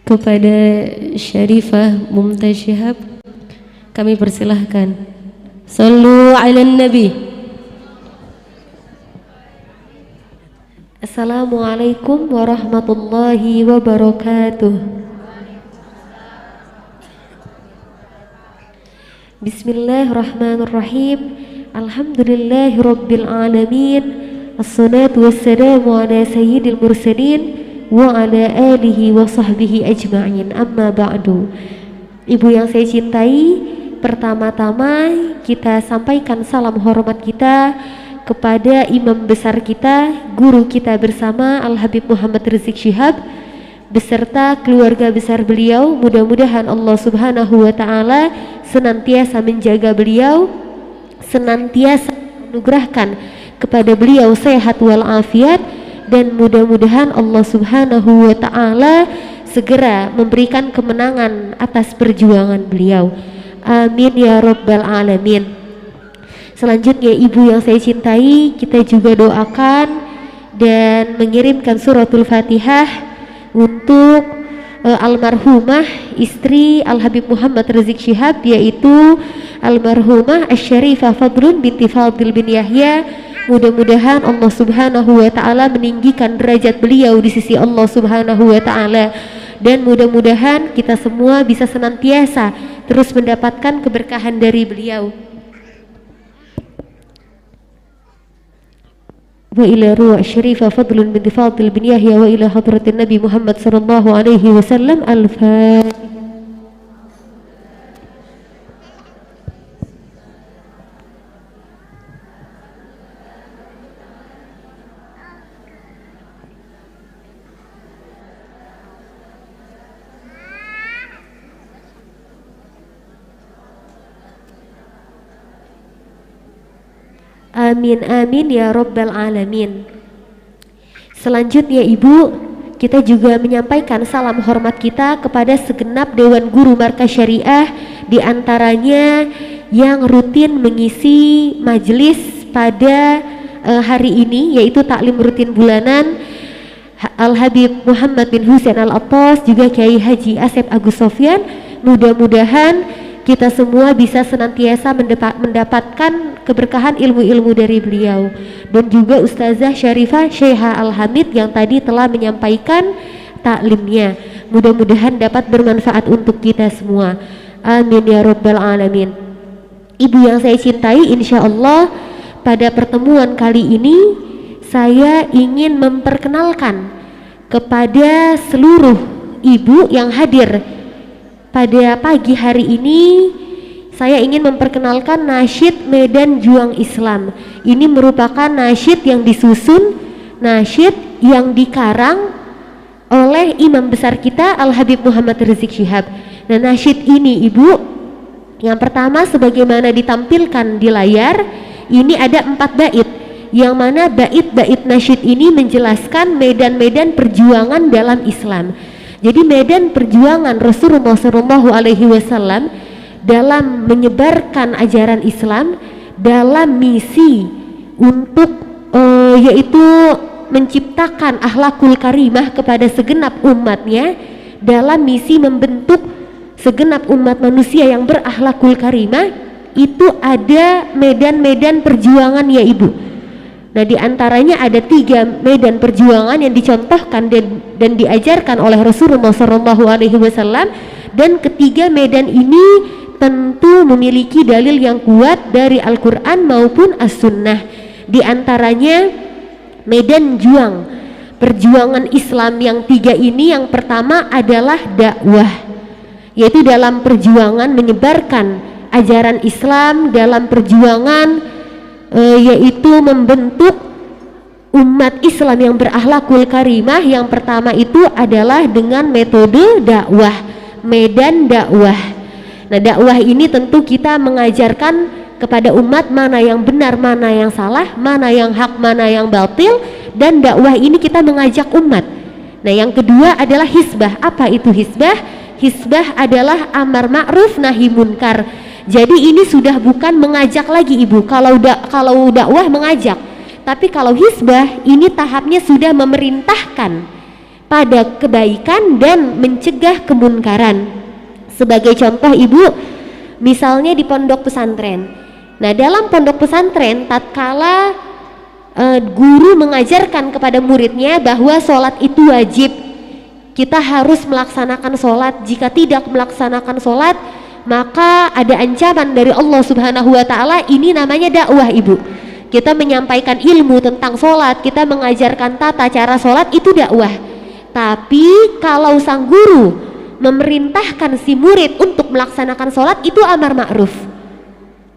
Kepada Syarifah Mumtaz Syihab kami persilahkan. Sallu ala Nabi. Assalamualaikum warahmatullahi wabarakatuh. Bismillahirrahmanirrahim. Alhamdulillahi rabbil alamin. Assalatu wassalamu ala sayyidil mursalin wa ala alihi wa sahbihi ajma'in. Amma ba'du. Ibu yang saya cintai, pertama-tama kita sampaikan salam hormat kita kepada imam besar kita, guru kita bersama Al-Habib Muhammad Rizik Syihab beserta keluarga besar beliau. Mudah-mudahan Allah Subhanahu wa ta'ala senantiasa menjaga beliau, senantiasa menganugerahkan kepada beliau sehat walafiat, dan mudah-mudahan Allah Subhanahu wa ta'ala segera memberikan kemenangan atas perjuangan beliau. Amin ya rabbal alamin. Selanjutnya ibu yang saya cintai, kita juga doakan dan mengirimkan suratul Fatihah untuk almarhumah istri Al-Habib Muhammad Rizik Syihab, yaitu almarhumah Asy-Syarifah Fadlun binti Fadil bin Yahya. Mudah-mudahan Allah Subhanahu wa ta'ala meninggikan derajat beliau di sisi Allah Subhanahu wa ta'ala, dan mudah-mudahan kita semua bisa senantiasa terus mendapatkan keberkahan dari beliau. Wa ila ruh Syarifah Fadlun binti Fadil bin Yahya wa ila hadratin Nabi Muhammad sallallahu alaihi wasallam. Al-Fatihah. Amin amin ya rabbal alamin. Selanjutnya ibu, kita juga menyampaikan salam hormat kita kepada segenap Dewan Guru Markas Syariah, diantaranya yang rutin mengisi majelis pada hari ini, yaitu taklim rutin bulanan Al-Habib Muhammad bin Husain Al-Attas, juga Kiai Haji Asep Agus Sofyan. Mudah-mudahan kita semua bisa senantiasa mendapatkan keberkahan ilmu-ilmu dari beliau, dan juga Ustazah Syarifah Syekha Al-Hamid yang tadi telah menyampaikan taklimnya. Mudah-mudahan dapat bermanfaat untuk kita semua. Amin ya rabbal alamin. Ibu yang saya cintai, insya Allah pada pertemuan kali ini saya ingin memperkenalkan kepada seluruh ibu yang hadir pada pagi hari ini. Saya ingin memperkenalkan nasyid Medan Juang Islam. Ini merupakan nasyid yang disusun, nasyid yang dikarang oleh imam besar kita Al-Habib Muhammad Rizik Syihab. Nah, nasyid ini ibu, yang pertama sebagaimana ditampilkan di layar, ini ada 4 bait, yang mana bait-bait nasyid ini menjelaskan medan-medan perjuangan dalam Islam. Jadi medan perjuangan Rasulullah SAW dalam menyebarkan ajaran Islam, dalam misi untuk yaitu menciptakan akhlakul karimah kepada segenap umatnya, dalam misi membentuk segenap umat manusia yang berakhlakul karimah. Itu ada medan-medan perjuangan ya ibu. Nah, diantaranya ada 3 medan perjuangan yang dicontohkan dan diajarkan oleh Rasulullah SAW, dan ketiga medan ini tentu memiliki dalil yang kuat dari Al-Quran maupun As-Sunnah. Di antaranya medan juang perjuangan Islam yang 3 ini, yang pertama adalah dakwah, yaitu dalam perjuangan menyebarkan ajaran Islam, dalam perjuangan yaitu membentuk umat Islam yang berakhlakul karimah. Yang pertama itu adalah dengan metode dakwah, medan dakwah. Nah, dakwah ini tentu kita mengajarkan kepada umat mana yang benar, mana yang salah, mana yang hak, mana yang batil, dan dakwah ini kita mengajak umat. Nah, yang kedua adalah hisbah. Apa itu hisbah? Hisbah adalah amar ma'ruf nahi munkar. Jadi ini sudah bukan mengajak lagi ibu. Kalau dakwah mengajak, tapi kalau hisbah ini tahapnya sudah memerintahkan pada kebaikan dan mencegah kemunkaran. Sebagai contoh ibu, misalnya di pondok pesantren. Nah, dalam pondok pesantren tatkala guru mengajarkan kepada muridnya bahwa sholat itu wajib, kita harus melaksanakan sholat. Jika tidak melaksanakan sholat, maka ada ancaman dari Allah Subhanahu wa Ta'ala. Ini namanya dakwah ibu. Kita menyampaikan ilmu tentang sholat, kita mengajarkan tata cara sholat, itu dakwah. Tapi kalau sang guru memerintahkan si murid untuk melaksanakan sholat, itu amar ma'ruf.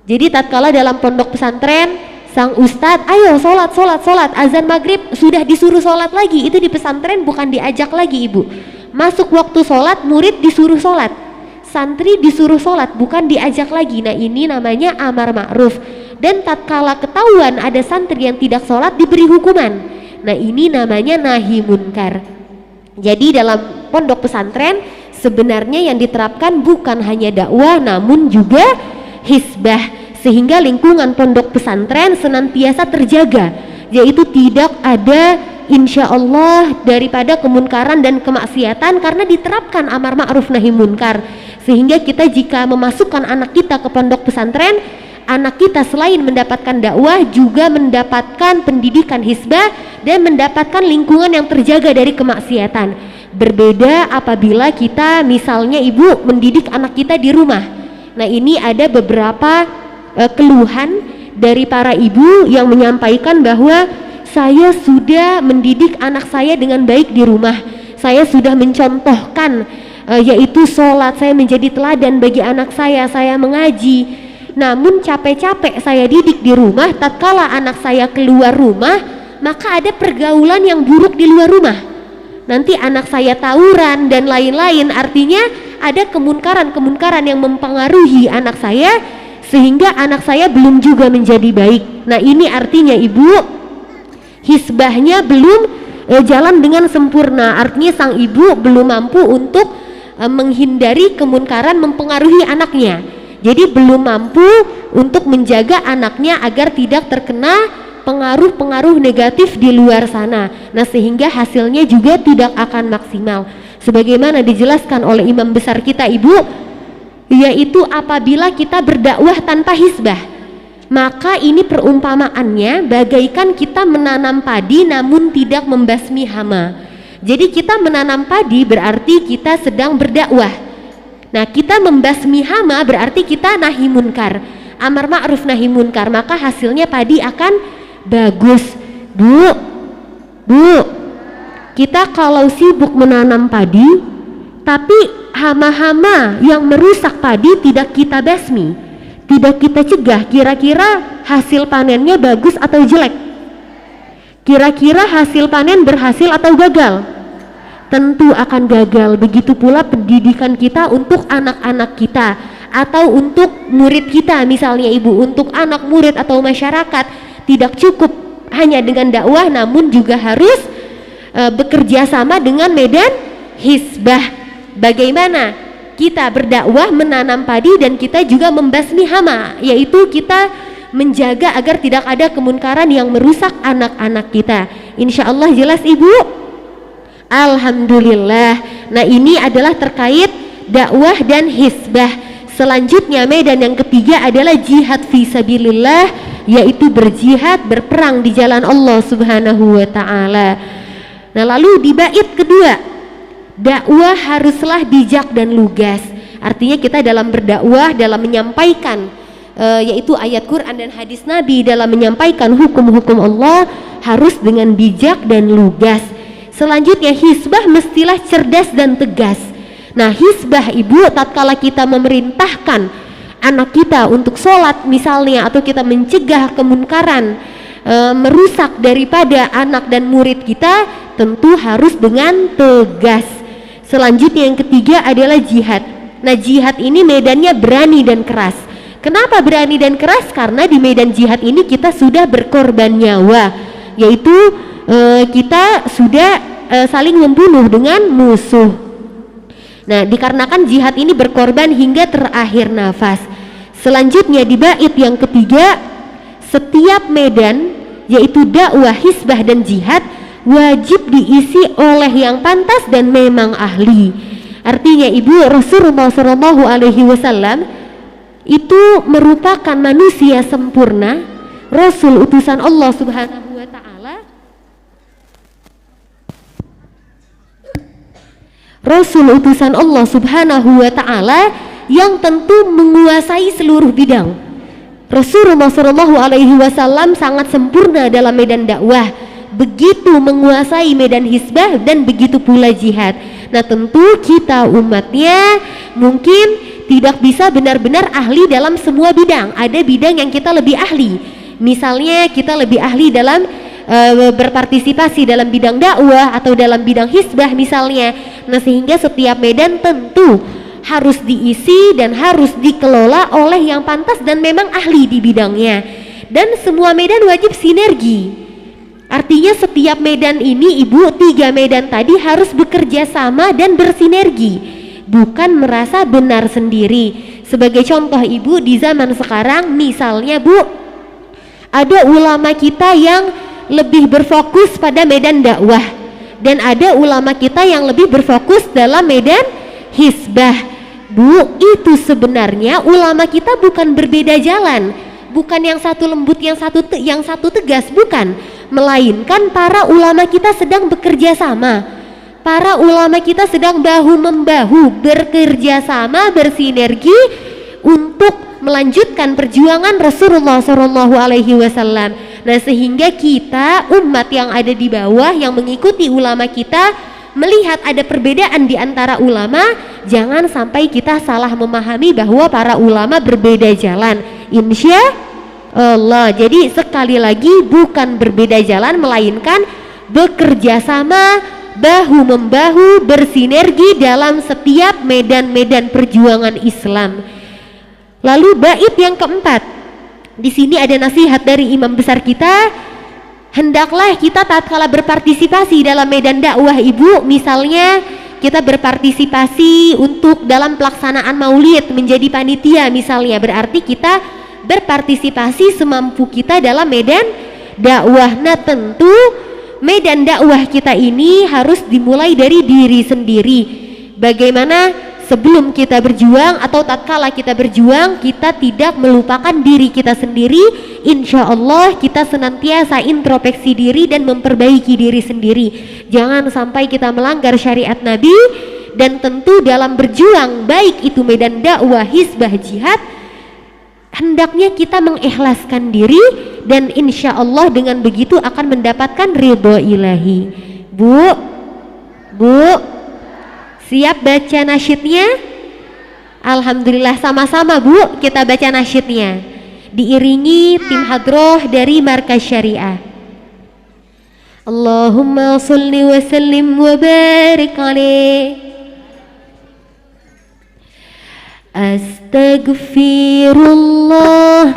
Jadi tatkala dalam pondok pesantren sang ustadz, ayo sholat, azan maghrib sudah disuruh sholat lagi. Itu di pesantren bukan diajak lagi ibu. Masuk waktu sholat, murid disuruh sholat, santri disuruh sholat, bukan diajak lagi. Nah, ini namanya amar ma'ruf. Dan tatkala ketahuan ada santri yang tidak sholat, diberi hukuman. Nah, ini namanya nahi munkar. Jadi dalam pondok pesantren sebenarnya yang diterapkan bukan hanya dakwah, namun juga hisbah, sehingga lingkungan pondok pesantren senantiasa terjaga, yaitu tidak ada insya Allah daripada kemunkaran dan kemaksiatan, karena diterapkan amar ma'ruf nahi munkar. Sehingga kita jika memasukkan anak kita ke pondok pesantren, anak kita selain mendapatkan dakwah juga mendapatkan pendidikan hisbah dan mendapatkan lingkungan yang terjaga dari kemaksiatan. Berbeda apabila kita misalnya ibu mendidik anak kita di rumah. Nah, ini ada beberapa keluhan dari para ibu yang menyampaikan bahwa saya sudah mendidik anak saya dengan baik di rumah, saya sudah mencontohkan yaitu sholat, saya menjadi teladan bagi anak saya mengaji, namun capek-capek saya didik di rumah, tatkala anak saya keluar rumah maka ada pergaulan yang buruk di luar rumah, nanti anak saya tawuran dan lain-lain. Artinya ada kemunkaran yang mempengaruhi anak saya, sehingga anak saya belum juga menjadi baik. Nah, ini artinya ibu, hisbahnya belum jalan dengan sempurna. Artinya sang ibu belum mampu untuk menghindari kemunkaran mempengaruhi anaknya. Jadi belum mampu untuk menjaga anaknya agar tidak terkena pengaruh-pengaruh negatif di luar sana. Nah, sehingga hasilnya juga tidak akan maksimal. Sebagaimana dijelaskan oleh imam besar kita ibu, yaitu apabila kita berdakwah tanpa hisbah, maka ini perumpamaannya bagaikan kita menanam padi namun tidak membasmi hama. Jadi kita menanam padi berarti kita sedang berdakwah. Nah, kita membasmi hama berarti kita nahi munkar, amar ma'ruf nahi munkar, maka hasilnya padi akan bagus. Bu, kita kalau sibuk menanam padi tapi hama-hama yang merusak padi tidak kita basmi, tidak kita cegah, kira-kira hasil panennya bagus atau jelek? Kira-kira hasil panen berhasil atau gagal? Tentu akan gagal. Begitu pula pendidikan kita untuk anak-anak kita atau untuk murid kita, misalnya ibu, untuk anak murid atau masyarakat, tidak cukup hanya dengan dakwah, namun juga harus bekerja sama dengan medan hisbah. Bagaimana kita berdakwah menanam padi dan kita juga membasmi hama, yaitu kita menjaga agar tidak ada kemunkaran yang merusak anak-anak kita. Insya Allah jelas ibu? Alhamdulillah. Nah, ini adalah terkait dakwah dan hisbah. Selanjutnya medan yang ketiga adalah jihad fisabilillah, yaitu berjihad, berperang di jalan Allah Subhanahu wa Ta'ala. Nah, lalu di bait kedua, dakwah haruslah bijak dan lugas. Artinya kita dalam berdakwah, dalam menyampaikan yaitu ayat Quran dan hadis Nabi, dalam menyampaikan hukum-hukum Allah harus dengan bijak dan lugas. Selanjutnya hisbah mestilah cerdas dan tegas. Nah, hisbah ibu, tatkala kita memerintahkan anak kita untuk sholat misalnya, atau kita mencegah kemunkaran merusak daripada anak dan murid kita, tentu harus dengan tegas. Selanjutnya yang ketiga adalah jihad. Nah, jihad ini medannya berani dan keras. Kenapa berani dan keras? Karena di medan jihad ini kita sudah berkorban nyawa, yaitu kita sudah saling membunuh dengan musuh. Nah, dikarenakan jihad ini berkorban hingga terakhir nafas. Selanjutnya di bait yang ketiga, setiap medan yaitu dakwah, hisbah dan jihad wajib diisi oleh yang pantas dan memang ahli. Artinya Ibu, Rasulullah Shallallahu Alaihi Wasallam itu merupakan manusia sempurna, Rasul utusan Allah Subhanahu Wa Taala, Rasul utusan Allah Subhanahu Wa Taala yang tentu menguasai seluruh bidang. Rasulullah Shallallahu Alaihi Wasallam sangat sempurna dalam medan dakwah, begitu menguasai medan hisbah dan begitu pula jihad. Nah tentu kita umatnya mungkin tidak bisa benar-benar ahli dalam semua bidang. Ada bidang yang kita lebih ahli, misalnya kita lebih ahli dalam berpartisipasi dalam bidang dakwah atau dalam bidang hisbah misalnya. Nah sehingga setiap medan tentu harus diisi dan harus dikelola oleh yang pantas dan memang ahli di bidangnya. Dan semua medan wajib sinergi. Artinya setiap medan ini Ibu, 3 medan tadi harus bekerja sama dan bersinergi, bukan merasa benar sendiri. Sebagai contoh Ibu, di zaman sekarang misalnya Bu, ada ulama kita yang lebih berfokus pada medan dakwah dan ada ulama kita yang lebih berfokus dalam medan hisbah. Bu, itu sebenarnya ulama kita bukan berbeda jalan, bukan yang satu lembut yang satu tegas, bukan, melainkan para ulama kita sedang bekerja sama. Para ulama kita sedang bahu-membahu bekerja sama, bersinergi untuk melanjutkan perjuangan Rasulullah Shallallahu Alaihi Wasallam. Nah sehingga kita umat yang ada di bawah yang mengikuti ulama kita melihat ada perbedaan di antara ulama, jangan sampai kita salah memahami bahwa para ulama berbeda jalan. Insya Allah. Jadi sekali lagi bukan berbeda jalan, melainkan bekerja sama, bahu-membahu, bersinergi dalam setiap medan-medan perjuangan Islam. Lalu bait yang keempat, di sini ada nasihat dari imam besar kita. Hendaklah kita tatkala berpartisipasi dalam medan dakwah Ibu, misalnya kita berpartisipasi untuk dalam pelaksanaan maulid menjadi panitia misalnya, berarti kita berpartisipasi semampu kita dalam medan dakwah. Nah tentu medan dakwah kita ini harus dimulai dari diri sendiri. Bagaimana sebelum kita berjuang atau tatkala kita berjuang, kita tidak melupakan diri kita sendiri. Insya Allah kita senantiasa introspeksi diri dan memperbaiki diri sendiri. Jangan sampai kita melanggar syariat Nabi. Dan tentu dalam berjuang, baik itu medan dakwah, hisbah, jihad, hendaknya kita mengikhlaskan diri, dan insya Allah dengan begitu akan mendapatkan ridho ilahi. Bu, siap baca nasyidnya? Alhamdulillah, sama-sama Bu, kita baca nasyidnya diiringi tim hadroh dari Markas Syariah. Allahumma sholli wa sallim wa barik alaih. Astaghfirullah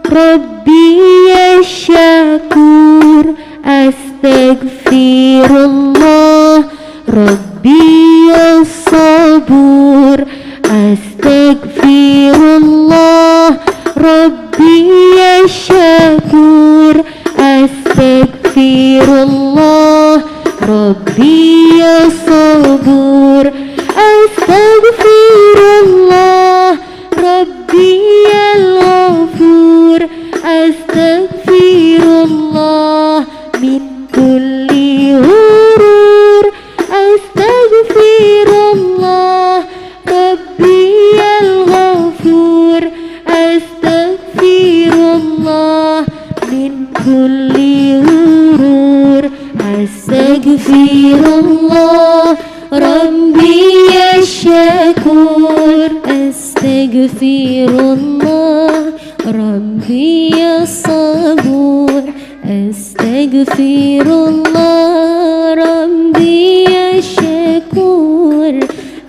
Rabbi ya syakur. Astaghfirullah Rabbi ya sabur. Astaghfirullah Rabbi ya syakur. Astaghfirullah Rabbi ya sabur. Astaghfirullah Rabbi ya ghafur. Astaghfirullah min kulli hurur. Astaghfirullah Rabbi ya ghafur. Astaghfirullah min kulli hurur. Astaghfirullah Rabbi ya syakur. Astaghfirullah Rabbi ya sabur. Astaghfirullah Rabbi ya syakur.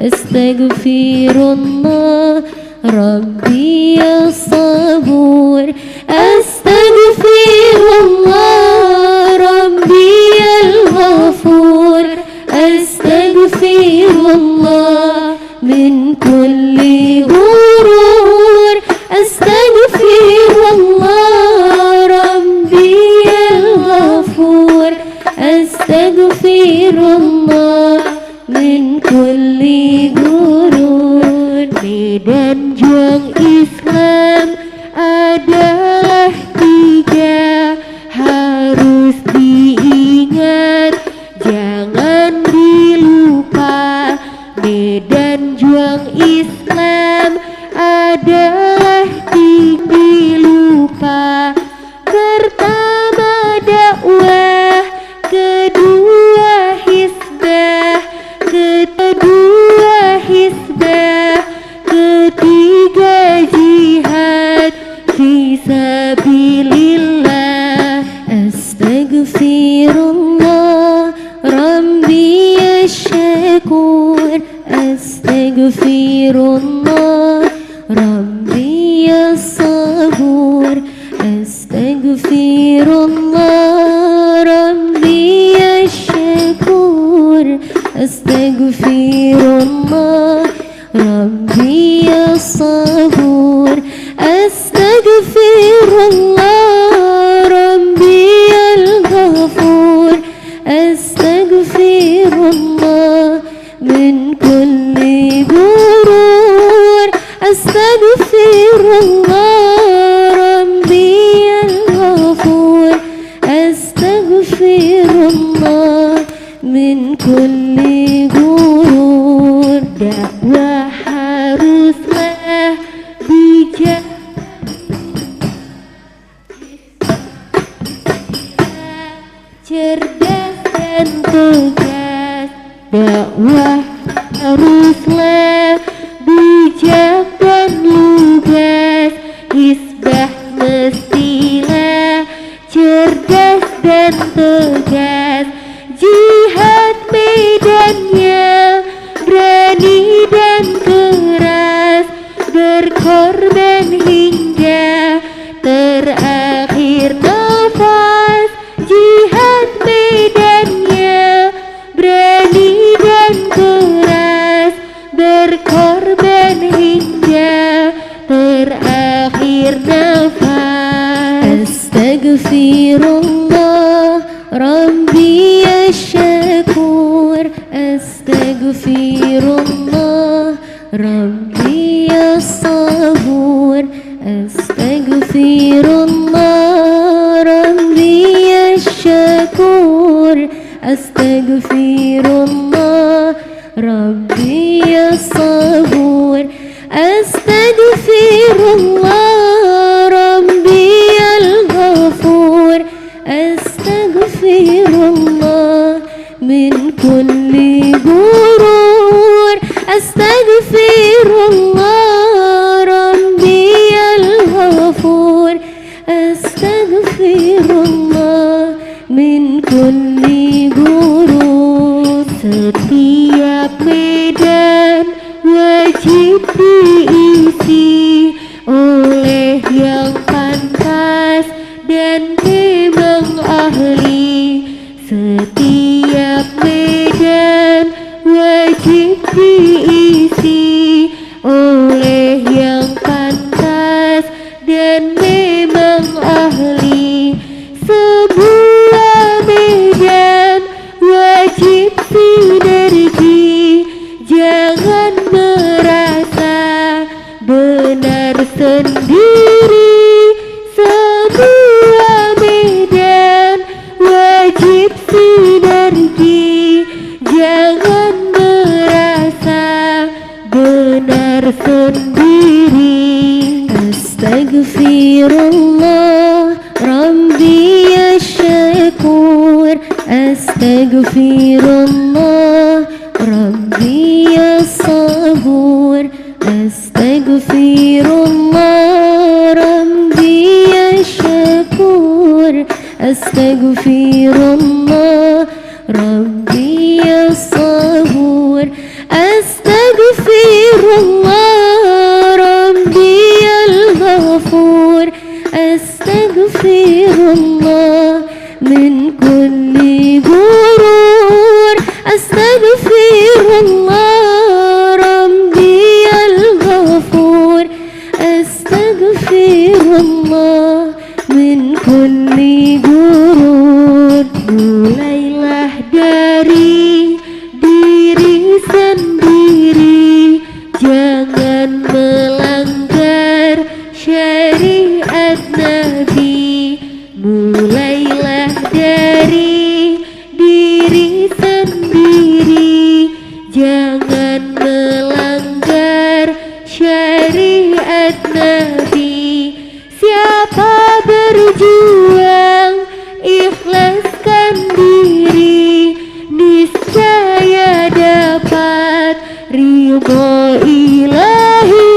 Astaghfirullah Rabbi ya sabur. Astaghfirullah Rabbi ya ghafur. Astaghfirullah min kulli ghurur. Astaghfirullah Rabbi ya ghafur. Astaghfirullah kulli gurur. Medan juang Islam adalah tiga, harus diingat, jangan dilupa. Medan juang Islam adalah dilupa. Pertama dakwah, kedua hisbah, kedua hisbah, ketiga jihad fisabilillah. Astaghfirullah Rabbi asyakur, astaghfirullah Rabbi as-sabur, astaghfirullah Rabbi asyakur, astaghfirullah Rabbi as-sabur, astaghfirullah Rabbi al-ghafur, astaghfirullah min kulli gurur, astaghfirullah Rabbi al-ghafur, astaghfirullah min kulli gurur. Dakwah haruslah bijak, cerdas dan tegas. Dakwah haruslah bijak dan lugas, hisbah mestilah cerdas dan tegas. Jihad medannya berani dan keras, berkorban hingga terakhir nafas. Jihad medannya berani dan keras, berkorban hingga terakhir nafas. Astaghfirullah Rabbi asyakur, astaghfirullah Rabbi as-sabur, astaghfirullah Rabbi asyakur, astaghfirullah Rabbi as-sabur, astaghfirullah Rabbi al-ghafur, astaghfirullah min kulli gurur, astaghfirullah Rabbi al-ghafur, astaghfirullah min kulli gurur. Setiap medan wajib diisi oleh yang pantas dan memang ahli. Setiap medan wajib diisi oleh yang pantas dan memang ahli. Sebuah medan wajib sinergi, jangan merasa benar sendiri. Sebuah medan wajib sinergi, jangan merasa benar sendiri. Astaghfirullah Rabbi asyakur, astaghfirullah Rabbi as-sabur, astaghfirullah Rabbi asyakur, astaghfirullah Rabbi as-sabur, astaghfirullah Rabbi al-ghafur, astaghfirullah min kulli gurur, astaghfirullah Rabbi al-ghafur, astaghfirullah min kulli gurur. Mulailah dari diri sendiri, jangan melanggar syariat Nabi. Siapa berjuang ikhlaskan diri, niscaya dapat ridho ilahi.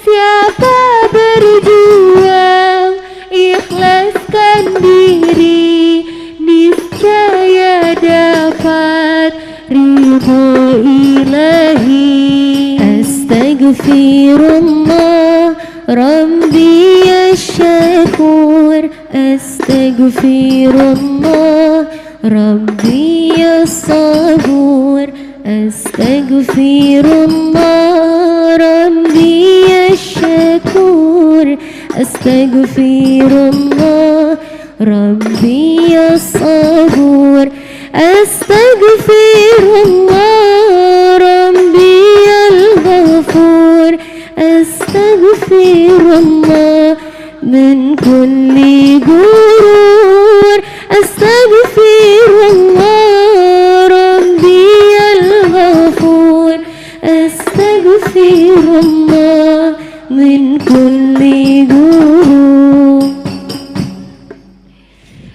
Siapa berjuang ikhlaskan diri, niscaya dapat ridho ilahi. Astaghfirullah Rabbi Asyakur, Astaghfirullah Rabbi As-Sabur, Astaghfirullah Rabbi Asyakur, Astaghfirullah Rabbi As-Sabur, Astaghfirullah Rabbi Al-Ghafur, Astaghfirullah min kulli gurur, Astaghfirullah Rabbi Al-Ghafur, Astaghfirullah min kulli gurur.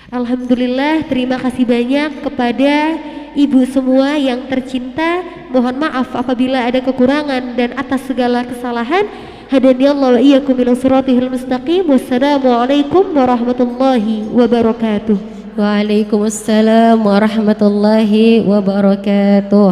Alhamdulillah, terima kasih banyak kepada ibu semua yang tercinta. Mohon maaf apabila ada kekurangan dan atas segala kesalahan. Hadani Allah wa iyyakum ila siratal mustaqim. Wassalamualaikum warahmatullahi wabarakatuh. Waalaikumsalam warahmatullahi wabarakatuh.